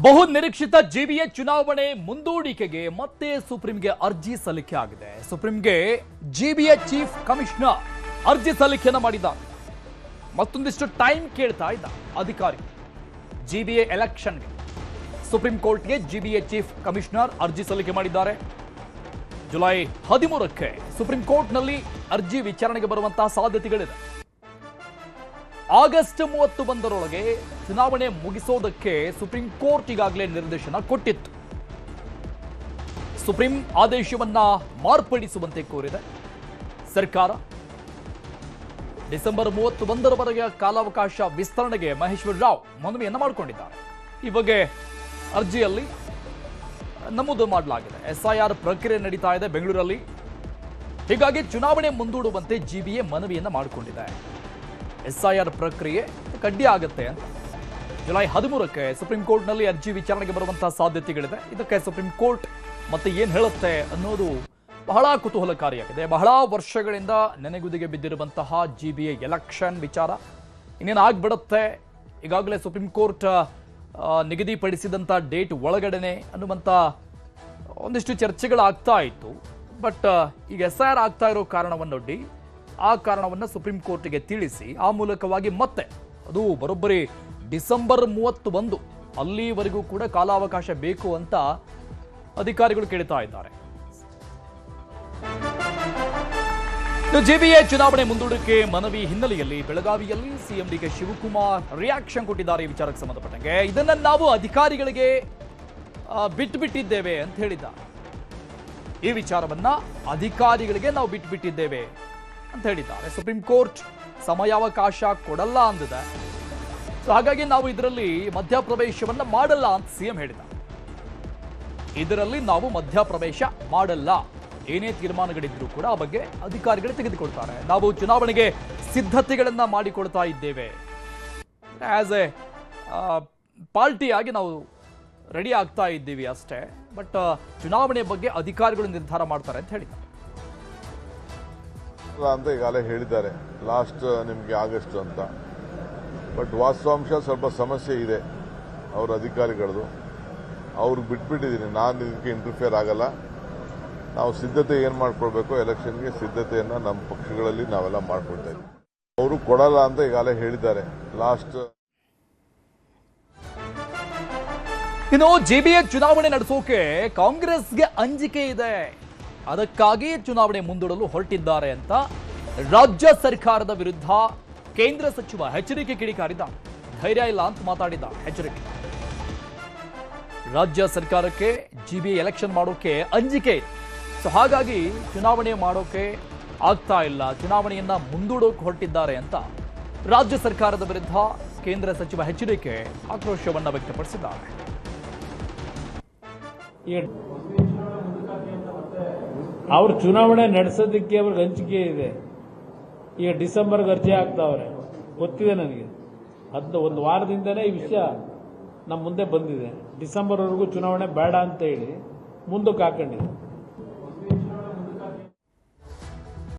ಬಹು ನಿರೀಕ್ಷಿತ ಜಿಬಿಎ ಚುನಾವಣೆ ಮುಂದೂಡಿಕೆಗೆ ಮತ್ತೆ ಸುಪ್ರೀಂಗೆ ಅರ್ಜಿ ಸಲ್ಲಿಕೆ ಆಗಿದೆ. ಸುಪ್ರೀಂಗೆ ಜಿಬಿಎ ಚೀಫ್ ಕಮಿಷನರ್ ಅರ್ಜಿ ಸಲ್ಲಿಕೆಯನ್ನು ಮಾಡಿದ್ದಾರೆ. ಮತ್ತೊಂದಿಷ್ಟು ಟೈಮ್ ಕೇಳ್ತಾ ಇದ್ದ ಅಧಿಕಾರಿ. ಜಿಬಿಎ ಎಲೆಕ್ಷನ್ಗೆ ಸುಪ್ರೀಂ ಕೋರ್ಟ್ಗೆ ಜಿಬಿಎ ಚೀಫ್ ಕಮಿಷನರ್ ಅರ್ಜಿ ಸಲ್ಲಿಕೆ ಮಾಡಿದ್ದಾರೆ. ಜುಲೈ 13ಕ್ಕೆ ಸುಪ್ರೀಂ ಕೋರ್ಟ್ನಲ್ಲಿ ಅರ್ಜಿ ವಿಚಾರಣೆಗೆ ಬರುವಂತಹ ಸಾಧ್ಯತೆಗಳಿದೆ. ಆಗಸ್ಟ್ 31ರೊಳಗೆ ಚುನಾವಣೆ ಮುಗಿಸೋದಕ್ಕೆ ಸುಪ್ರೀಂ ಕೋರ್ಟ್ ಈಗಾಗಲೇ ನಿರ್ದೇಶನ ಕೊಟ್ಟಿತ್ತು. ಸುಪ್ರೀಂ ಆದೇಶವನ್ನ ಮಾರ್ಪಡಿಸುವಂತೆ ಕೋರಿದೆ ಸರ್ಕಾರ. ಡಿಸೆಂಬರ್ 31ರವರೆಗೆ ಕಾಲಾವಕಾಶ ವಿಸ್ತರಣೆಗೆ ಮಹೇಶ್ವರ ರಾವ್ ಮನವಿಯನ್ನ ಮಾಡಿಕೊಂಡಿದ್ದಾರೆ. ಈ ಬಗ್ಗೆ ಅರ್ಜಿಯಲ್ಲಿ ನಮೂದು ಮಾಡಲಾಗಿದೆ. ಎಸ್ಐಆರ್ ಪ್ರಕ್ರಿಯೆ ನಡೀತಾ ಇದೆ ಬೆಂಗಳೂರಲ್ಲಿ. ಹೀಗಾಗಿ ಚುನಾವಣೆ ಮುಂದೂಡುವಂತೆ ಜಿಬಿಎ ಮನವಿಯನ್ನ ಮಾಡಿಕೊಂಡಿದೆ. ಎಸ್ಐಆರ್ ಪ್ರಕ್ರಿಯೆ ಕಡ್ಡಿ ಆಗುತ್ತೆ ಅಂತ ಜುಲೈ 13ಕ್ಕೆ ಸುಪ್ರೀಂ ಕೋರ್ಟ್ನಲ್ಲಿ ಅರ್ಜಿ ವಿಚಾರಣೆಗೆ ಬರುವಂತಹ ಸಾಧ್ಯತೆಗಳಿದೆ. ಇದಕ್ಕೆ ಸುಪ್ರೀಂ ಕೋರ್ಟ್ ಮತ್ತೆ ಏನ್ ಹೇಳುತ್ತೆ ಅನ್ನೋದು ಬಹಳ ಕುತೂಹಲಕಾರಿಯಾಗಿದೆ. ಬಹಳ ವರ್ಷಗಳಿಂದ ನೆನೆಗುದಿಗೆ ಬಿದ್ದಿರುವಂತಹ ಜಿಬಿಎ ಎಲೆಕ್ಷನ್ ವಿಚಾರ ಇನ್ನೇನು ಆಗ್ಬಿಡುತ್ತೆ. ಈಗಾಗಲೇ ಸುಪ್ರೀಂ ಕೋರ್ಟ್ ನಿಗದಿಪಡಿಸಿದಂಥ ಡೇಟ್ ಒಳಗಡೆನೆ ಅನ್ನುವಂಥ ಒಂದಿಷ್ಟು ಚರ್ಚೆಗಳಾಗ್ತಾ ಇತ್ತು. ಬಟ್ ಈಗ ಎಸ್ಐಆರ್ ಆಗ್ತಾ ಇರೋ ಕಾರಣವನ್ನೊಡ್ಡಿ ಆ ಕಾರಣವನ್ನು ಸುಪ್ರೀಂ ಕೋರ್ಟ್ಗೆ ತಿಳಿಸಿ ಆ ಮೂಲಕವಾಗಿ ಮತ್ತೆ ಅದು ಬರೋಬ್ಬರಿ ಡಿಸೆಂಬರ್ 31 ಅಲ್ಲಿವರೆಗೂ ಕೂಡ ಕಾಲಾವಕಾಶ ಬೇಕು ಅಂತ ಅಧಿಕಾರಿಗಳು ಕೇಳ್ತಾ ಇದ್ದಾರೆ. ಜಿಬಿಎ ಚುನಾವಣೆ ಮುಂದೂಡಿಕೆ ಮನವಿ ಹಿನ್ನೆಲೆಯಲ್ಲಿ ಬೆಳಗಾವಿಯಲ್ಲಿ ಸಿಎಂ ಡಿಕೆ ಶಿವಕುಮಾರ್ ರಿಯಾಕ್ಷನ್ ಕೊಟ್ಟಿದ್ದಾರೆ. ಈ ವಿಚಾರಕ್ಕೆ ಸಂಬಂಧಪಟ್ಟಂಗೆ ಇದನ್ನ ನಾವು ಅಧಿಕಾರಿಗಳಿಗೆ ಬಿಟ್ಟುಬಿಟ್ಟಿದ್ದೇವೆ ಅಂತ ಹೇಳಿದ್ದಾರೆ. ಈ ವಿಚಾರವನ್ನ ಅಧಿಕಾರಿಗಳಿಗೆ ನಾವು ಬಿಟ್ಟುಬಿಟ್ಟಿದ್ದೇವೆ ಅಂತ ಹೇಳಿದ್ದಾರೆ. ಸುಪ್ರೀಂ ಕೋರ್ಟ್ ಸಮಯಾವಕಾಶ ಕೊಡಲ್ಲ ಅಂದಿದೆ. ಹಾಗಾಗಿ ನಾವು ಇದರಲ್ಲಿ ಮಧ್ಯಪ್ರವೇಶವನ್ನ ಮಾಡಲ್ಲ ಅಂತ ಸಿಎಂ ಹೇಳಿದ್ದಾರೆ. ಇದರಲ್ಲಿ ನಾವು ಮಧ್ಯಪ್ರವೇಶ ಮಾಡಲ್ಲ. ಏನೇ ತೀರ್ಮಾನಗಳಿದ್ರೂ ಕೂಡ ಆ ಬಗ್ಗೆ ಅಧಿಕಾರಿಗಳು ತೆಗೆದುಕೊಳ್ತಾರೆ. ನಾವು ಚುನಾವಣೆಗೆ ಸಿದ್ಧತೆಗಳನ್ನ ಮಾಡಿಕೊಳ್ತಾ ಇದ್ದೇವೆ. ಆಸ್ ಎ ಪಾರ್ಟಿಯಾಗಿ ನಾವು ರೆಡಿ ಆಗ್ತಾ ಇದ್ದೀವಿ ಅಷ್ಟೇ. ಬಟ್ ಚುನಾವಣೆ ಬಗ್ಗೆ ಅಧಿಕಾರಿಗಳು ನಿರ್ಧಾರ ಮಾಡ್ತಾರೆ ಅಂತ ಹೇಳಿದ್ದಾರೆ. ಅಂತ ಈಗಾಗಲೇ ಹೇಳಿದ್ದಾರೆ, ಲಾಸ್ಟ್ ನಿಮಗೆ ಆಗಸ್ಟ್ ಅಂತ. ಬಟ್ ವಾಸ್ತವಾಂಶ ಸ್ವಲ್ಪ ಸಮಸ್ಯೆ ಇದೆ ಅವ್ರ ಅಧಿಕಾರಿಗಳದು. ಅವ್ರಿಗೆ ಬಿಟ್ಬಿಟ್ಟಿದ್ದೀನಿ, ನಾನು ಇದಕ್ಕೆ ಇಂಟರ್ಫಿಯರ್ ಆಗಲ್ಲ. ನಾವು ಸಿದ್ಧತೆ ಏನು ಮಾಡ್ಕೊಳ್ಬೇಕು ಎಲೆಕ್ಷನ್ಗೆ ಸಿದ್ಧತೆಯನ್ನು ನಮ್ಮ ಪಕ್ಷಗಳಲ್ಲಿ ನಾವೆಲ್ಲ ಮಾಡ್ಕೊಳ್ತಾ ಇದ್ದೀವಿ. ಅವರು ಕೊಡಲ್ಲ ಅಂತ ಈಗಾಗಲೇ ಹೇಳಿದ್ದಾರೆ, ಲಾಸ್ಟ್. ಇನ್ನು ಜಿಬಿಎ ಚುನಾವಣೆ ನಡೆಸೋಕೆ ಕಾಂಗ್ರೆಸ್ಗೆ ಅಂಜಿಕೆ ಇದೆ. ಅದಕ್ಕಾಗಿ ಚುನಾವಣೆ ಮುಂದೂಡಲು ಹೊರಟಿದ್ದಾರೆ ಅಂತ ರಾಜ್ಯ ಸರ್ಕಾರದ ವಿರುದ್ಧ ಕೇಂದ್ರ ಸಚಿವ ಎಚ್ಚರಿಕೆ ಕಿಡಿಕಾರಿದ. ಧೈರ್ಯ ಇಲ್ಲ ಅಂತ ಮಾತಾಡಿದ ಎಚ್ಚರಿಕೆ. ರಾಜ್ಯ ಸರ್ಕಾರಕ್ಕೆ ಜಿಬಿಎ ಎಲೆಕ್ಷನ್ ಮಾಡೋಕೆ ಅಂಜಿಕೆ ಇದೆ. ಸೊ ಹಾಗಾಗಿ ಚುನಾವಣೆ ಮಾಡೋಕೆ ಆಗ್ತಾ ಇಲ್ಲ, ಚುನಾವಣೆಯನ್ನ ಮುಂದೂಡೋಕೆ ಹೊರಟಿದ್ದಾರೆ ಅಂತ ರಾಜ್ಯ ಸರ್ಕಾರದ ವಿರುದ್ಧ ಕೇಂದ್ರ ಸಚಿವ ಎಚ್ಚರಿಕೆ ಆಕ್ರೋಶವನ್ನ ವ್ಯಕ್ತಪಡಿಸಿದ್ದಾರೆ. ಅವ್ರು ಚುನಾವಣೆ ನಡೆಸೋದಕ್ಕೆ ಅವ್ರಿಗೆ ಹಂಚಿಕೆ ಇದೆ. ಈಗ ಡಿಸೆಂಬರ್ಗೆ ಅರ್ಜಿ ಹಾಕ್ತಾವ್ರೆ, ಗೊತ್ತಿದೆ ನನಗೆ. ಒಂದು ವಾರದಿಂದನೇ ಈ ವಿಷಯ ನಮ್ಮ ಮುಂದೆ ಬಂದಿದೆ. ಡಿಸೆಂಬರ್ವರೆಗೂ ಚುನಾವಣೆ ಬೇಡ ಅಂತ ಹೇಳಿ ಮುಂದಕ್ಕೆ ಹಾಕೊಂಡಿದೆ.